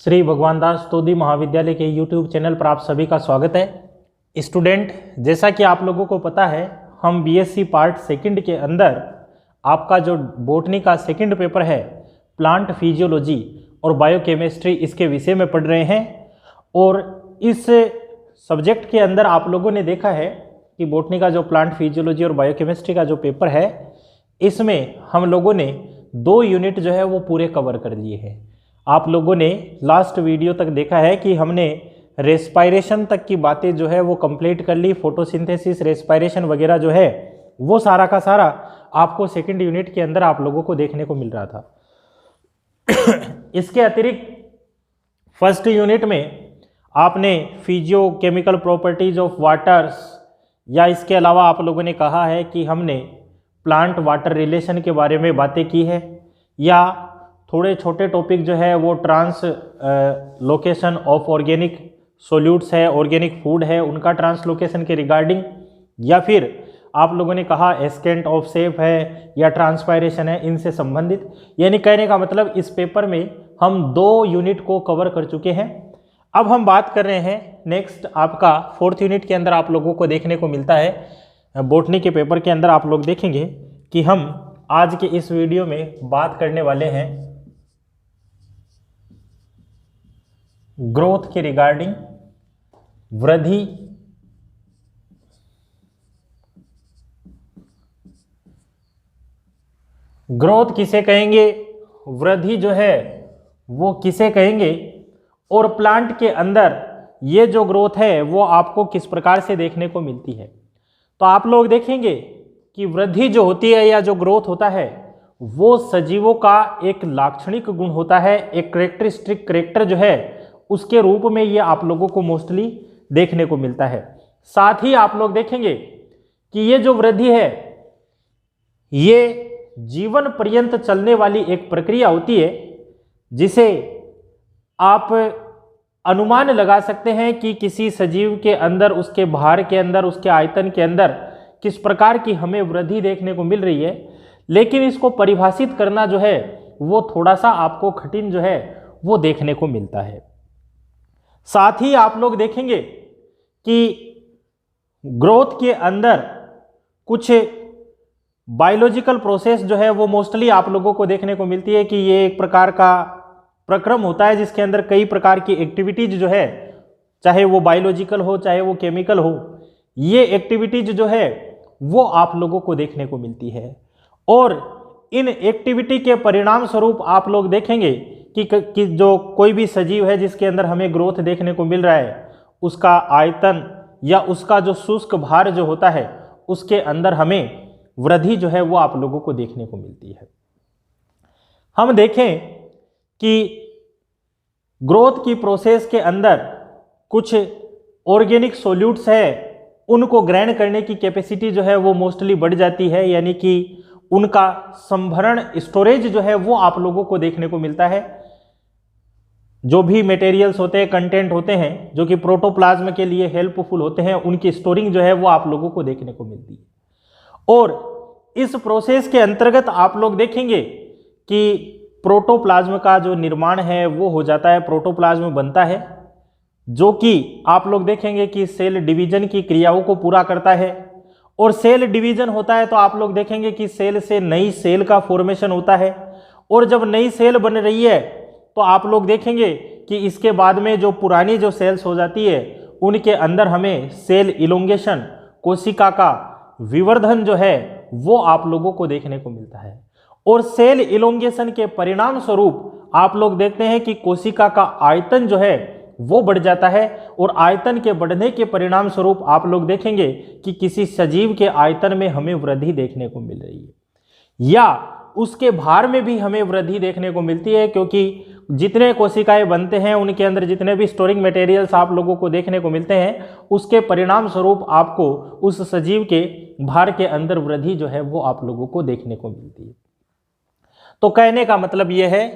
श्री भगवान दास तोदी महाविद्यालय के YouTube चैनल पर आप सभी का स्वागत है। स्टूडेंट, जैसा कि आप लोगों को पता है, हम बीएससी पार्ट सेकंड के अंदर आपका जो बॉटनी का सेकंड पेपर है प्लांट फिजियोलॉजी और बायोकेमिस्ट्री, इसके विषय में पढ़ रहे हैं। और इस सब्जेक्ट के अंदर आप लोगों ने देखा है कि बॉटनी का जो प्लांट फिजियोलॉजी और बायोकेमिस्ट्री का जो पेपर है, इसमें हम लोगों ने 2 यूनिट जो है वो पूरे कवर कर दिए हैं। आप लोगों ने लास्ट वीडियो तक देखा है कि हमने रेस्पायरेशन तक की बातें जो है वो कंप्लीट कर ली। फोटोसिंथेसिस, रेस्पायरेशन वगैरह जो है वो सारा का सारा आपको सेकंड यूनिट के अंदर आप लोगों को देखने को मिल रहा था। इसके अतिरिक्त फर्स्ट यूनिट में आपने physio chemical properties of waters, या इसके अलावा आप लोगों ने कहा है कि हमने प्लांट वाटर रिलेशन के बारे में बातें की है, या थोड़े छोटे टॉपिक जो है वो translocation of organic solutes है, ऑर्गेनिक फूड है, उनका ट्रांसलोकेशन के रिगार्डिंग, या फिर आप लोगों ने कहा एस्केंट ऑफ सेफ है या ट्रांसपायरेशन है, इनसे संबंधित। यानी कहने का मतलब इस पेपर में हम 2 यूनिट को कवर कर चुके हैं। अब हम बात कर रहे हैं नेक्स्ट, आपका 4th यूनिट के अंदर आप लोगों को देखने को मिलता है बॉटनी के पेपर के अंदर आप लोग देखेंगे कि हम आज के इस वीडियो में बात करने वाले हैं ग्रोथ के रिगार्डिंग, वृद्धि, ग्रोथ किसे कहेंगे, वृद्धि जो है वो किसे कहेंगे, और प्लांट के अंदर ये जो ग्रोथ है वो आपको किस प्रकार से देखने को मिलती है। तो आप लोग देखेंगे कि वृद्धि जो होती है या जो ग्रोथ होता है वो सजीवों का एक लाक्षणिक गुण होता है, एक करेक्टरिस्टिक करेक्टर जो है उसके रूप में ये आप लोगों को मोस्टली देखने को मिलता है। साथ ही आप लोग देखेंगे कि ये जो वृद्धि है ये जीवन पर्यंत चलने वाली एक प्रक्रिया होती है, जिसे आप अनुमान लगा सकते हैं कि किसी सजीव के अंदर, उसके भार के अंदर, उसके आयतन के अंदर किस प्रकार की हमें वृद्धि देखने को मिल रही है। लेकिन इसको परिभाषित करना जो है वो थोड़ा सा आपको कठिन जो है वो देखने को मिलता है। साथ ही आप लोग देखेंगे कि ग्रोथ के अंदर कुछ बायोलॉजिकल प्रोसेस जो है वो मोस्टली आप लोगों को देखने को मिलती है कि ये एक प्रकार का प्रक्रम होता है जिसके अंदर कई प्रकार की एक्टिविटीज जो है, चाहे वो बायोलॉजिकल हो चाहे वो केमिकल हो, ये एक्टिविटीज जो है वो आप लोगों को देखने को मिलती है। और इन एक्टिविटी के परिणाम स्वरूप आप लोग देखेंगे कि जो कोई भी सजीव है जिसके अंदर हमें ग्रोथ देखने को मिल रहा है, उसका आयतन या उसका जो शुष्क भार जो होता है उसके अंदर हमें वृद्धि जो है वो आप लोगों को देखने को मिलती है। हम देखें कि ग्रोथ की प्रोसेस के अंदर कुछ ऑर्गेनिक सॉल्यूट्स है, उनको ग्रहण करने की कैपेसिटी जो है वो मोस्टली बढ़ जाती है, यानी कि उनका संभरण, स्टोरेज जो है वो आप लोगों को देखने को मिलता है। जो भी मटेरियल्स होते हैं, कंटेंट होते हैं जो कि प्रोटोप्लाज्म के लिए हेल्पफुल होते हैं, उनकी स्टोरिंग जो है वो आप लोगों को देखने को मिलती है। और इस प्रोसेस के अंतर्गत आप लोग देखेंगे कि प्रोटोप्लाज्म का जो निर्माण है वो हो जाता है, प्रोटोप्लाज्म बनता है, जो कि आप लोग देखेंगे कि सेल डिवीजन की क्रियाओं को पूरा करता है। और सेल डिवीजन होता है तो आप लोग देखेंगे कि सेल से नई सेल का फॉर्मेशन होता है। और जब नई सेल बन रही है तो आप लोग देखेंगे कि इसके बाद में जो पुरानी जो सेल्स हो जाती है उनके अंदर हमें सेल इलोंगेशन, कोशिका का विवर्धन जो है वो आप लोगों को देखने को मिलता है। और सेल इलोंगेशन के परिणाम स्वरूप आप लोग देखते हैं कि कोशिका का आयतन जो है वो बढ़ जाता है। और आयतन के बढ़ने के परिणाम स्वरूप आप लोग देखेंगे कि किसी सजीव के आयतन में हमें वृद्धि देखने को मिल रही है, या उसके भार में भी हमें वृद्धि देखने को मिलती है, क्योंकि जितने कोशिकाएं बनते हैं उनके अंदर जितने भी स्टोरिंग मटेरियल्स आप लोगों को देखने को मिलते हैं, उसके परिणाम स्वरूप आपको उस सजीव के भार के अंदर वृद्धि जो है वो आप लोगों को देखने को मिलती है। तो कहने का मतलब यह है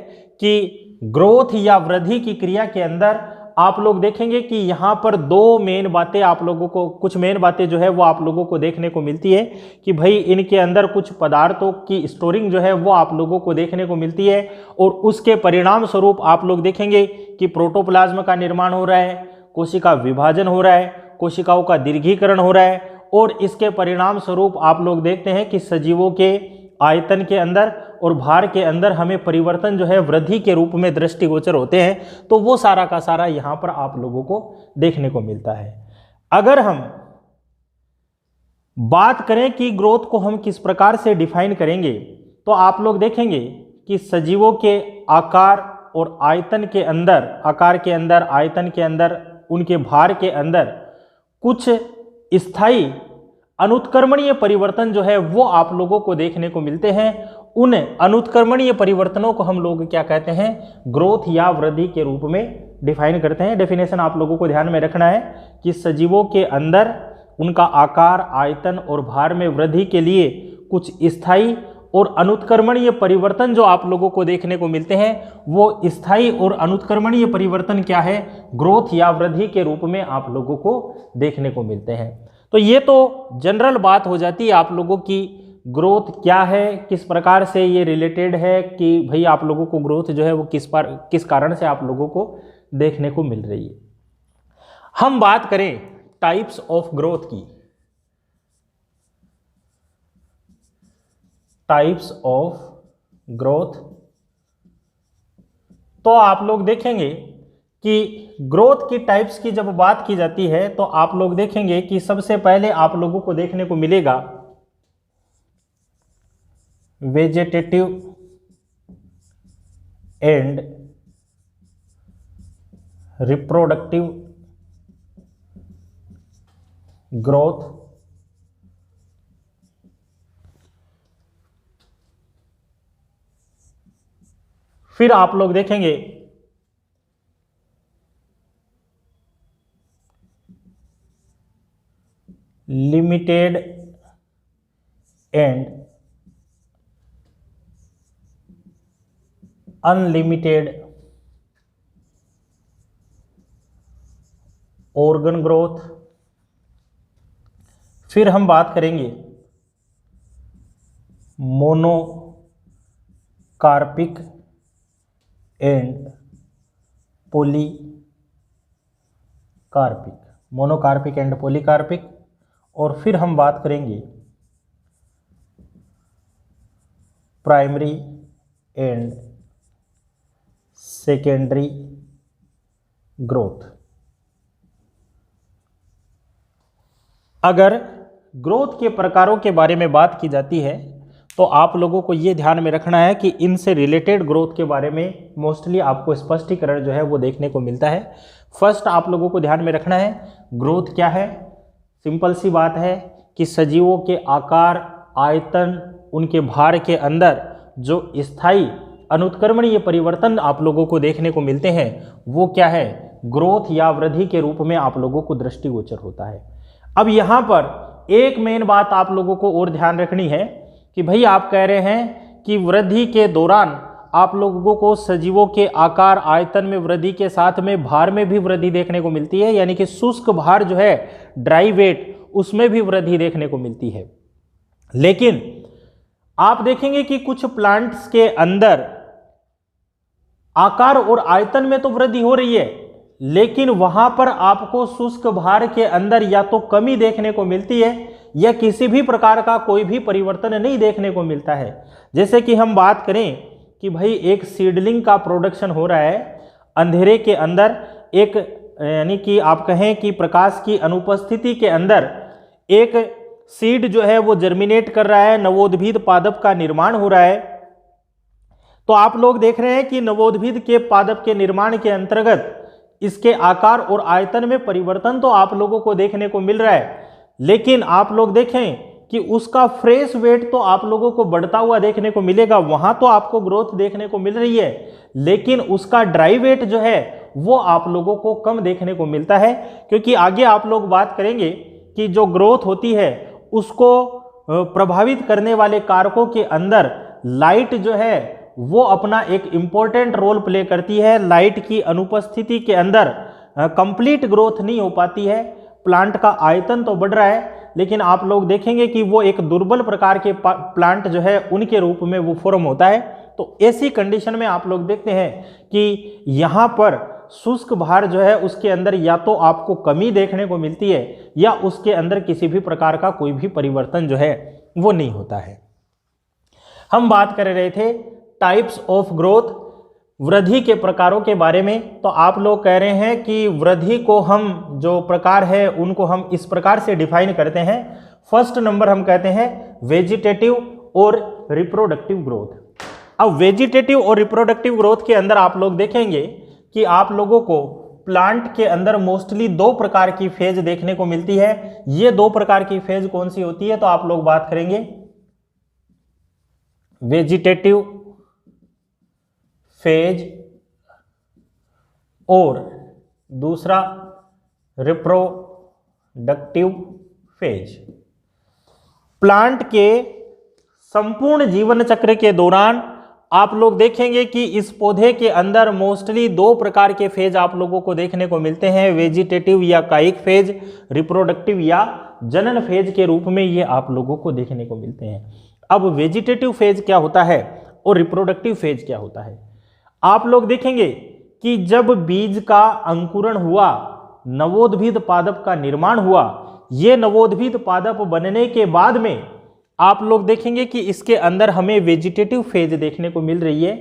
कि ग्रोथ या वृद्धि की क्रिया के अंदर आप लोग देखेंगे कि यहाँ पर दो मेन बातें आप लोगों को, कुछ मेन बातें जो है वो आप लोगों को देखने को मिलती है कि भाई इनके अंदर कुछ पदार्थों की स्टोरिंग जो है वो आप लोगों को देखने को मिलती है, और उसके परिणाम स्वरूप आप लोग देखेंगे कि प्रोटोप्लाज्म का निर्माण हो रहा है, कोशिका विभाजन हो रहा है, कोशिकाओं का दीर्घीकरण हो रहा है, और इसके परिणाम स्वरूप आप लोग देखते हैं कि सजीवों के आयतन के अंदर और भार के अंदर हमें परिवर्तन जो है वृद्धि के रूप में दृष्टिगोचर होते हैं। तो वो सारा का सारा यहाँ पर आप लोगों को देखने को मिलता है। अगर हम बात करें कि ग्रोथ को हम किस प्रकार से डिफाइन करेंगे, तो आप लोग देखेंगे कि सजीवों के आकार और आयतन के अंदर, आकार के अंदर, आयतन के अंदर, उनके भार के अंदर कुछ स्थायी अनुत्क्रमणीय परिवर्तन जो है वो आप लोगों को देखने को मिलते हैं। उन अनुत्क्रमणीय परिवर्तनों को हम लोग क्या कहते हैं, ग्रोथ या वृद्धि के रूप में डिफाइन करते हैं। डेफिनेशन आप लोगों को ध्यान में रखना है कि सजीवों के अंदर उनका आकार, आयतन और भार में वृद्धि के लिए कुछ स्थायी और अनुत्क्रमणीय परिवर्तन जो आप लोगों को देखने को मिलते हैं, वो स्थायी और अनुत्क्रमणीय परिवर्तन क्या है, ग्रोथ या वृद्धि के रूप में आप लोगों को देखने को मिलते हैं। तो ये तो जनरल बात हो जाती है आप लोगों की, ग्रोथ क्या है, किस प्रकार से ये रिलेटेड है, कि भाई आप लोगों को ग्रोथ जो है वो किस कारण से आप लोगों को देखने को मिल रही है। हम बात करें टाइप्स ऑफ ग्रोथ की, टाइप्स ऑफ ग्रोथ, तो आप लोग देखेंगे कि ग्रोथ की टाइप्स की जब बात की जाती है तो आप लोग देखेंगे कि सबसे पहले आप लोगों को देखने को मिलेगा वेजिटेटिव एंड रिप्रोडक्टिव ग्रोथ, फिर आप लोग देखेंगे limited and unlimited organ growth, फिर हम बात करेंगे monocarpic and polycarpic, monocarpic and polycarpic, और फिर हम बात करेंगे प्राइमरी एंड सेकेंडरी ग्रोथ। अगर ग्रोथ के प्रकारों के बारे में बात की जाती है तो आप लोगों को ये ध्यान में रखना है कि इनसे रिलेटेड ग्रोथ के बारे में मोस्टली आपको स्पष्टीकरण जो है वो देखने को मिलता है। फर्स्ट आप लोगों को ध्यान में रखना है ग्रोथ क्या है। सिंपल सी बात है कि सजीवों के आकार, आयतन, उनके भार के अंदर जो स्थायी अनुत्क्रमणीय परिवर्तन आप लोगों को देखने को मिलते हैं वो क्या है, ग्रोथ या वृद्धि के रूप में आप लोगों को दृष्टिगोचर होता है। अब यहाँ पर एक मेन बात आप लोगों को और ध्यान रखनी है कि भाई आप कह रहे हैं कि वृद्धि के दौरान आप लोगों को सजीवों के आकार, आयतन में वृद्धि के साथ में भार में भी वृद्धि देखने को मिलती है, यानी कि शुष्क भार जो है, ड्राई वेट, उसमें भी वृद्धि देखने को मिलती है। लेकिन आप देखेंगे कि कुछ प्लांट्स के अंदर आकार और आयतन में तो वृद्धि हो रही है, लेकिन वहां पर आपको शुष्क भार के अंदर या तो कमी देखने को मिलती है या किसी भी प्रकार का कोई भी परिवर्तन नहीं देखने को मिलता है। जैसे कि हम बात करें कि भाई एक सीडलिंग का प्रोडक्शन हो रहा है अंधेरे के अंदर, एक यानी कि आप कहें कि प्रकाश की अनुपस्थिति के अंदर एक सीड जो है वो जर्मिनेट कर रहा है, नवोद्भिद पादप का निर्माण हो रहा है। तो आप लोग देख रहे हैं कि नवोद्भिद के पादप के निर्माण के अंतर्गत इसके आकार और आयतन में परिवर्तन तो आप लोगों को देखने को मिल रहा है, लेकिन आप लोग देखें कि उसका फ्रेश वेट तो आप लोगों को बढ़ता हुआ देखने को मिलेगा, वहां तो आपको ग्रोथ देखने को मिल रही है, लेकिन उसका ड्राई वेट जो है वो आप लोगों को कम देखने को मिलता है। क्योंकि आगे आप लोग बात करेंगे कि जो ग्रोथ होती है उसको प्रभावित करने वाले कारकों के अंदर लाइट जो है वो अपना एक इम्पोर्टेंट रोल प्ले करती है। लाइट की अनुपस्थिति के अंदर कंप्लीट ग्रोथ नहीं हो पाती है, प्लांट का आयतन तो बढ़ रहा है लेकिन आप लोग देखेंगे कि वो एक दुर्बल प्रकार के प्लांट जो है उनके रूप में वो फॉर्म होता है। तो ऐसी कंडीशन में आप लोग देखते हैं कि यहाँ पर शुष्क भार जो है उसके अंदर या तो आपको कमी देखने को मिलती है या उसके अंदर किसी भी प्रकार का कोई भी परिवर्तन जो है वो नहीं होता है। हम बात कर रहे थे टाइप्स ऑफ ग्रोथ, वृद्धि के प्रकारों के बारे में। तो आप लोग कह रहे हैं कि वृद्धि को हम जो प्रकार है उनको हम इस प्रकार से डिफाइन करते हैं। फर्स्ट नंबर हम कहते हैं वेजिटेटिव और रिप्रोडक्टिव ग्रोथ। अब वेजिटेटिव और रिप्रोडक्टिव ग्रोथ के अंदर आप लोग देखेंगे कि आप लोगों को प्लांट के अंदर मोस्टली दो प्रकार की फेज देखने को मिलती है। ये दो प्रकार की फेज कौन सी होती है, तो आप लोग बात करेंगे वेजिटेटिव फेज और दूसरा रिप्रोडक्टिव फेज। प्लांट के संपूर्ण जीवन चक्र के दौरान आप लोग देखेंगे कि इस पौधे के अंदर मोस्टली दो प्रकार के फेज आप लोगों को देखने को मिलते हैं, वेजिटेटिव या कायिक फेज, रिप्रोडक्टिव या जनन फेज के रूप में ये आप लोगों को देखने को मिलते हैं। अब वेजिटेटिव फेज क्या होता है और रिप्रोडक्टिव फेज क्या होता है, आप लोग देखेंगे कि जब बीज का अंकुरण हुआ, नवोद्भिद पादप का निर्माण हुआ, ये नवोद्भिद पादप बनने के बाद में आप लोग देखेंगे कि इसके अंदर हमें वेजिटेटिव फेज देखने को मिल रही है।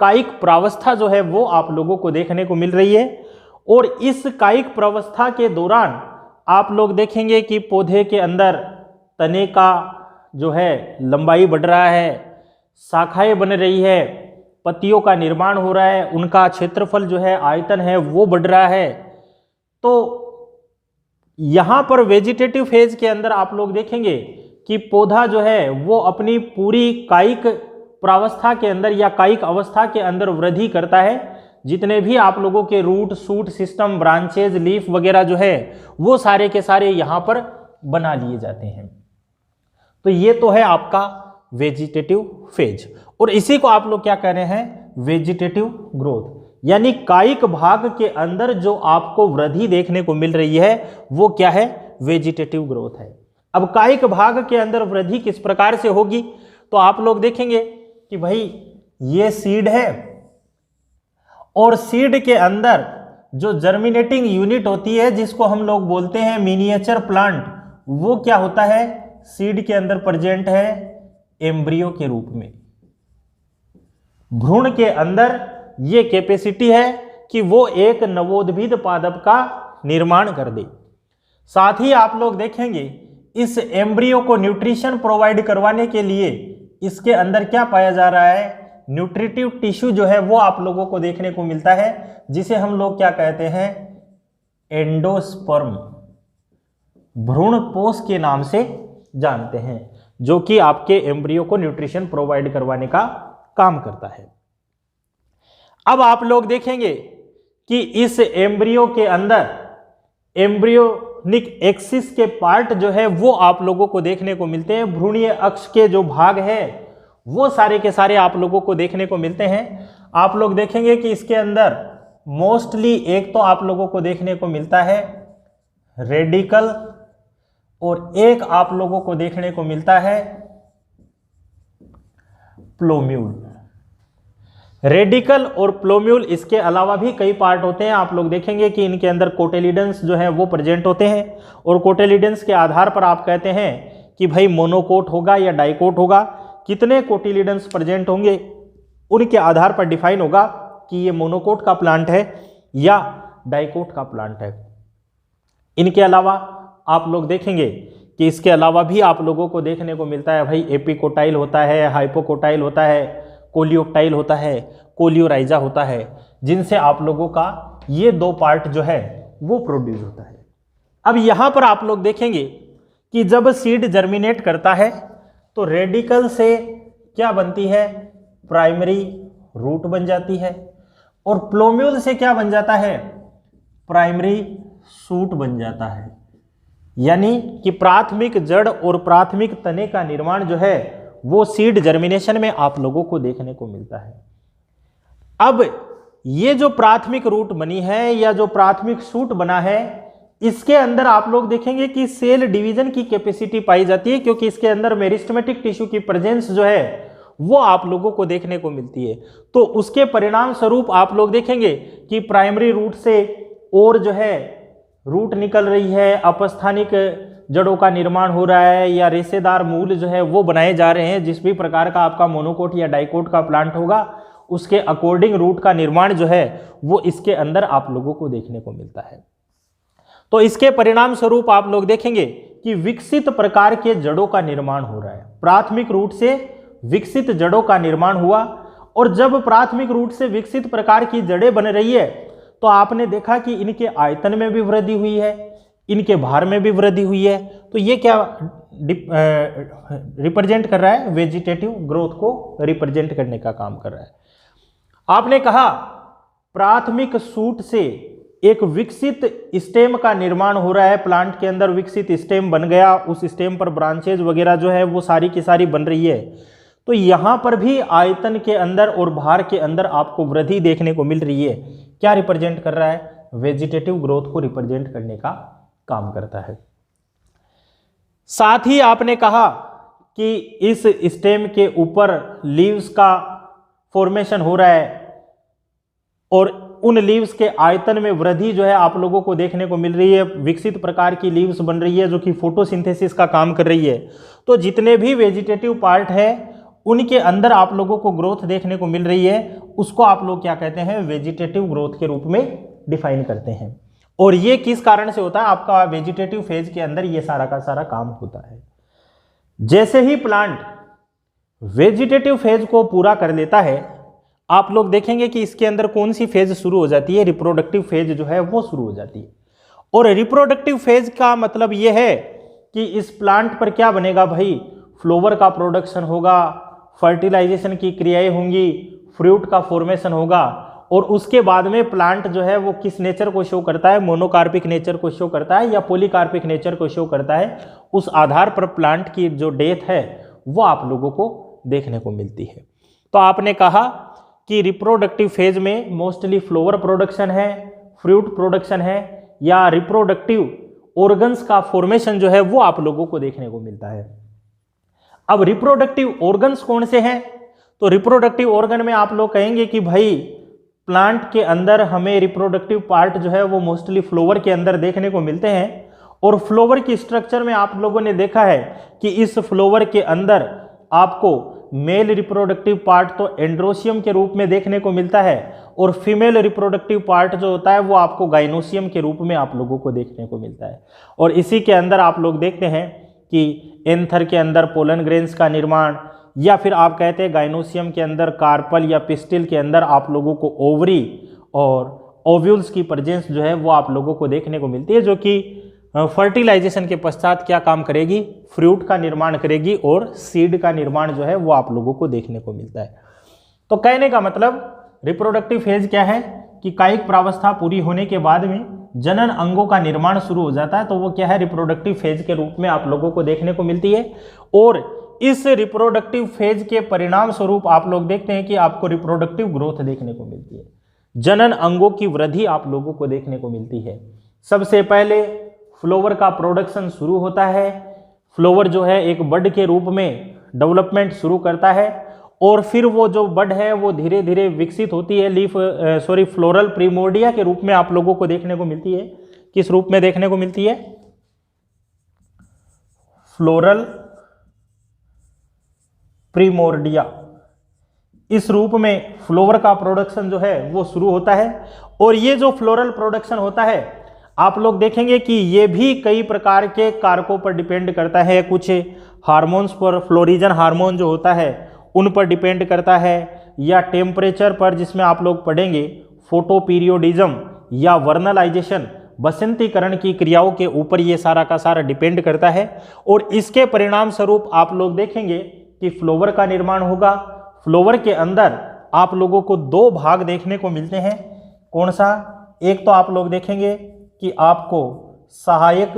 कायिक प्रावस्था जो है वो आप लोगों को देखने को मिल रही है। और इस कायिक प्रावस्था के दौरान आप लोग देखेंगे कि पौधे के अंदर तने का जो है लंबाई बढ़ रहा है, शाखाएं बन रही है, पत्तियों का निर्माण हो रहा है, उनका क्षेत्रफल जो है आयतन है वो बढ़ रहा है। तो यहाँ पर वेजिटेटिव फेज के अंदर आप लोग देखेंगे कि पौधा जो है वो अपनी पूरी कायिक प्रावस्था के अंदर या कायिक अवस्था के अंदर वृद्धि करता है। जितने भी आप लोगों के root, shoot system, branches, leaf वगैरह जो है वो सारे के सारे यहाँ पर बना लिए जाते हैं। तो ये तो है आपका वेजिटेटिव फेज और इसी को आप लोग क्या कह रहे हैं, वेजिटेटिव ग्रोथ। यानी कायिक भाग के अंदर जो आपको वृद्धि देखने को मिल रही है वो क्या है, वेजिटेटिव ग्रोथ है। अब कायिक भाग के अंदर वृद्धि किस प्रकार से होगी, तो आप लोग देखेंगे कि भाई ये सीड है और सीड के अंदर जो जर्मिनेटिंग यूनिट होती है जिसको हम लोग बोलते हैं मिनिएचर प्लांट, वो क्या होता है, सीड के अंदर प्रेजेंट है एम्ब्रियो के रूप में। भ्रूण के अंदर ये कैपेसिटी है कि वो एक नवोद्भिद पादप का निर्माण कर दे। साथ ही आप लोग देखेंगे इस एम्ब्रियो को न्यूट्रिशन प्रोवाइड करवाने के लिए इसके अंदर क्या पाया जा रहा है, न्यूट्रिटिव टिश्यू जो है वो आप लोगों को देखने को मिलता है, जिसे हम लोग क्या कहते हैं, एंडोस्पर्म, भ्रूणपोष के नाम से जानते हैं, जो कि आपके एम्ब्रियो को न्यूट्रिशन प्रोवाइड करवाने का काम करता है। अब आप लोग देखेंगे कि इस एम्ब्रियो के अंदर एम्ब्रियोनिक एक्सिस के पार्ट जो है वो आप लोगों को देखने को मिलते हैं। भ्रूणीय अक्ष के जो भाग है वो सारे के सारे आप लोगों को देखने को मिलते हैं। आप लोग देखेंगे कि इसके अंदर मोस्टली एक तो आप लोगों को देखने को मिलता है रेडिकल और एक आप लोगों को देखने को मिलता है प्लोम्यूल। रेडिकल और प्लोम्यूल, इसके अलावा भी कई पार्ट होते हैं। आप लोग देखेंगे कि इनके अंदर कोटेलिडन्स जो है वो प्रेजेंट होते हैं और कोटेलिडन्स के आधार पर आप कहते हैं कि भाई मोनोकोट होगा या डाइकोट होगा। कितने कोटेलिडन्स प्रेजेंट होंगे उनके आधार पर डिफाइन होगा कि ये मोनोकोट का प्लांट है या डाइकोट का प्लांट है। इनके अलावा आप लोग देखेंगे कि इसके अलावा भी आप लोगों को देखने को मिलता है भाई एपिकोटाइल होता है, हाइपोकोटाइल होता है, कोलियोप्टाइल होता है, कोलियोराइजा होता है, जिनसे आप लोगों का ये दो पार्ट जो है वो प्रोड्यूस होता है। अब यहाँ पर आप लोग देखेंगे कि जब सीड जर्मिनेट करता है तो रेडिकल से क्या बनती है, प्राइमरी रूट बन जाती है और प्लोम्यूल से क्या बन जाता है, प्राइमरी शूट बन जाता है। यानी कि प्राथमिक जड़ और प्राथमिक तने का निर्माण जो है वो सीड जर्मिनेशन में आप लोगों को देखने को मिलता है। अब ये जो प्राथमिक रूट बनी है या जो प्राथमिक शूट बना है, इसके अंदर आप लोग देखेंगे कि सेल डिवीजन की कैपेसिटी पाई जाती है, क्योंकि इसके अंदर मेरिस्टेमेटिक टिश्यू की प्रेजेंस जो है वो आप लोगों को देखने को मिलती है। तो उसके परिणाम स्वरूप आप लोग देखेंगे कि प्राइमरी रूट से और जो है रूट निकल रही है, अपस्थानिक जड़ों का निर्माण हो रहा है, या रेशेदार मूल जो है वो बनाए जा रहे हैं। जिस भी प्रकार का आपका मोनोकोट या डाइकोट का प्लांट होगा उसके अकॉर्डिंग रूट का निर्माण जो है वो इसके अंदर आप लोगों को देखने को मिलता है। तो इसके परिणाम स्वरूप आप लोग देखेंगे कि विकसित प्रकार के जड़ों का निर्माण हो रहा है। प्राथमिक रूट से विकसित जड़ों का निर्माण हुआ, और जब प्राथमिक रूट से विकसित प्रकार की जड़ें बन रही है तो आपने देखा कि इनके आयतन में भी वृद्धि हुई है, इनके भार में भी वृद्धि हुई है। तो ये क्या रिप्रेजेंट कर रहा है? वेजिटेटिव ग्रोथ को रिप्रेजेंट करने का काम कर रहा है। आपने कहा प्राथमिक शूट से एक विकसित स्टेम का निर्माण हो रहा है, प्लांट के अंदर विकसित स्टेम बन गया, उस स्टेम पर ब्रांचेज वगैरह जो है वो सारी की सारी बन रही है। तो यहां पर भी आयतन के अंदर और भार के अंदर आपको वृद्धि देखने को मिल रही है। क्या रिप्रेजेंट कर रहा है? वेजिटेटिव ग्रोथ को रिप्रेजेंट करने का काम करता है। साथ ही आपने कहा कि इस स्टेम के ऊपर लीव्स का फॉर्मेशन हो रहा है, और उन लीव्स के आयतन में वृद्धि जो है आप लोगों को देखने को मिल रही है। विकसित प्रकार की लीव्स बन रही है जो कि फोटोसिंथेसिस का काम कर रही है। तो जितने भी वेजिटेटिव पार्ट है उनके अंदर आप लोगों को ग्रोथ देखने को मिल रही है, उसको आप लोग क्या कहते हैं? वेजिटेटिव ग्रोथ के रूप में डिफाइन करते हैं। और ये किस कारण से होता है? आपका वेजिटेटिव फेज के अंदर ये सारा का सारा काम होता है। जैसे ही प्लांट वेजिटेटिव फेज को पूरा कर लेता है, आप लोग देखेंगे कि इसके अंदर कौन सी फेज शुरू हो जाती है? रिप्रोडक्टिव फेज जो है वो शुरू हो जाती है। और रिप्रोडक्टिव फेज का मतलब ये है कि इस प्लांट पर क्या बनेगा भाई? फ्लावर का प्रोडक्शन होगा, फर्टिलाइजेशन की क्रियाएं होंगी, फ्रूट का फॉर्मेशन होगा, और उसके बाद में प्लांट जो है वो किस नेचर को शो करता है? मोनोकार्पिक नेचर को शो करता है या पॉलीकार्पिक नेचर को शो करता है? उस आधार पर प्लांट की जो डेथ है वो आप लोगों को देखने को मिलती है। तो आपने कहा कि रिप्रोडक्टिव फेज में मोस्टली फ्लावर प्रोडक्शन है, फ्रूट प्रोडक्शन है, या रिप्रोडक्टिव ऑर्गन्स का फॉर्मेशन जो है वो आप लोगों को देखने को मिलता है। अब रिप्रोडक्टिव ऑर्गन्स कौन से हैं? तो रिप्रोडक्टिव ऑर्गन में आप लोग कहेंगे कि भाई प्लांट के अंदर हमें रिप्रोडक्टिव पार्ट जो है वो मोस्टली फ्लावर के अंदर देखने को मिलते हैं। और फ्लावर की स्ट्रक्चर में आप लोगों ने देखा है कि इस फ्लावर के अंदर आपको मेल रिप्रोडक्टिव पार्ट तो एंड्रोसियम के रूप में देखने को मिलता है, और फीमेल रिप्रोडक्टिव पार्ट जो होता है वो आपको गाइनोसियम के रूप में आप लोगों को देखने को मिलता है। और इसी के अंदर आप लोग देखते हैं कि एंथर के अंदर पोलन ग्रेन्स का निर्माण, या फिर आप कहते हैं गाइनोसियम के अंदर कार्पल या पिस्टिल के अंदर आप लोगों को ओवरी और ओव्यूल्स की प्रेजेंस जो है वो आप लोगों को देखने को मिलती है, जो कि फर्टिलाइजेशन के पश्चात क्या काम करेगी? फ्रूट का निर्माण करेगी, और सीड का निर्माण जो है वो आप लोगों को देखने को मिलता है। तो कहने का मतलब रिप्रोडक्टिव फेज क्या है कि कायिक प्रावस्था पूरी होने के बाद में जनन अंगों का निर्माण शुरू हो जाता है, तो वो क्या है? रिप्रोडक्टिव फेज के रूप में आप लोगों को देखने को मिलती है। और इस रिप्रोडक्टिव फेज के परिणाम स्वरूप आप लोग देखते हैं कि आपको रिप्रोडक्टिव ग्रोथ देखने को मिलती है, जनन अंगों की वृद्धि आप लोगों को देखने को मिलती है। सबसे पहले फ्लावर का प्रोडक्शन शुरू होता है। फ्लावर जो है एक बड के रूप में डेवलपमेंट शुरू करता है, और फिर वो जो बड है वो धीरे धीरे विकसित होती है फ्लोरल प्रीमोर्डिया के रूप में आप लोगों को देखने को मिलती है। किस रूप में देखने को मिलती है? फ्लोरल प्रीमोर्डिया। इस रूप में फ्लावर का प्रोडक्शन जो है वो शुरू होता है। और ये जो फ्लोरल प्रोडक्शन होता है आप लोग देखेंगे कि ये भी कई प्रकार के कारकों पर डिपेंड करता है। कुछ हार्मोन्स पर, फ्लोरिजन हार्मोन जो होता है उन पर डिपेंड करता है, या टेम्परेचर पर जिसमें आप लोग पढ़ेंगे फोटोपीरियोडिज्म या वर्नलाइजेशन, बसंतीकरण की क्रियाओं के ऊपर ये सारा का सारा डिपेंड करता है। और इसके परिणाम स्वरूप आप लोग देखेंगे कि फ्लावर का निर्माण होगा। फ्लावर के अंदर आप लोगों को दो भाग देखने को मिलते हैं। कौन सा? एक तो आप लोग देखेंगे कि आपको सहायक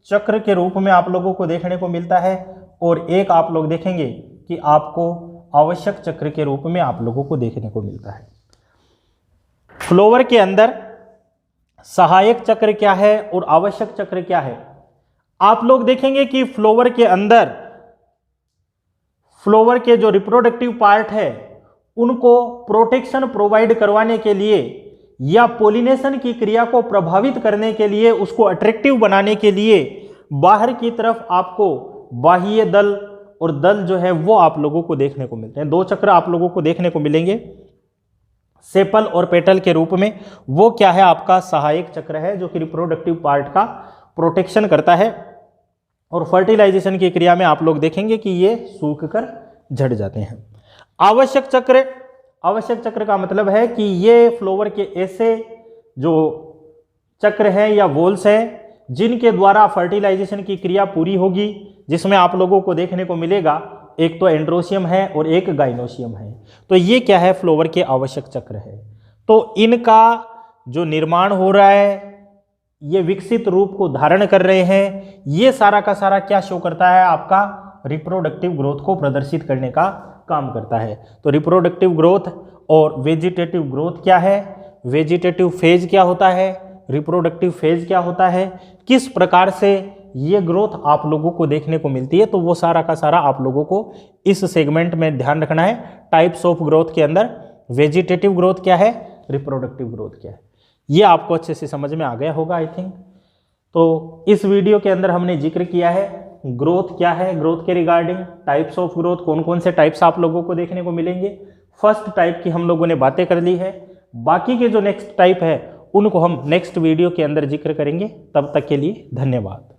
चक्र के रूप में आप लोगों को देखने को मिलता है, और एक आप लोग देखेंगे कि आपको आवश्यक चक्र के रूप में आप लोगों को देखने को मिलता है। फ्लोवर के अंदर सहायक चक्र क्या है और आवश्यक चक्र क्या है। आप लोग देखेंगे कि फ्लोवर के अंदर फ्लोवर के जो रिप्रोडक्टिव पार्ट है उनको प्रोटेक्शन प्रोवाइड करवाने के लिए या पोलिनेशन की क्रिया को प्रभावित करने के लिए, उसको अट्रैक्टिव बनाने के लिए बाहर की तरफ आपको बाह्य दल और दल जो है वो आप लोगों को देखने को मिलते हैं। दो चक्र आप लोगों को देखने को मिलेंगे सेपल और पेटल के रूप में। वो क्या है, आपका सहायक चक्र है जो कि रिप्रोडक्टिव पार्ट का प्रोटेक्शन करता है। और फर्टिलाइजेशन की क्रिया में आप लोग देखेंगे कि ये सूख कर झड़ जाते हैं। आवश्यक चक्र, आवश्यक चक्र का मतलब है कि ये फ्लोवर के ऐसे जो चक्र हैं या वॉल्स हैं जिनके द्वारा फर्टिलाइजेशन की क्रिया पूरी होगी, जिसमें आप लोगों को देखने को मिलेगा एक तो एंड्रोसियम है और एक गाइनोसियम है। तो ये क्या है, फ्लोवर के आवश्यक चक्र है। तो इनका जो निर्माण हो रहा है, ये विकसित रूप को धारण कर रहे हैं, ये सारा का सारा क्या शो करता है, आपका रिप्रोडक्टिव ग्रोथ को प्रदर्शित करने का काम करता है। तो रिप्रोडक्टिव ग्रोथ और वेजिटेटिव ग्रोथ क्या है, वेजिटेटिव फेज क्या होता है, रिप्रोडक्टिव फेज क्या होता है, किस प्रकार से ये ग्रोथ आप लोगों को देखने को मिलती है, तो वो सारा का सारा आप लोगों को इस सेगमेंट में ध्यान रखना है। टाइप्स ऑफ ग्रोथ के अंदर वेजिटेटिव ग्रोथ क्या है, रिप्रोडक्टिव ग्रोथ क्या है, ये आपको अच्छे से समझ में आ गया होगा आई थिंक। तो इस वीडियो के अंदर हमने जिक्र किया है ग्रोथ क्या है, ग्रोथ के रिगार्डिंग टाइप्स ऑफ ग्रोथ, कौन कौन से टाइप्स आप लोगों को देखने को मिलेंगे। फर्स्ट टाइप की हम लोगों ने बातें कर ली है, बाकी के जो नेक्स्ट टाइप है उनको हम नेक्स्ट वीडियो के अंदर जिक्र करेंगे। तब तक के लिए धन्यवाद।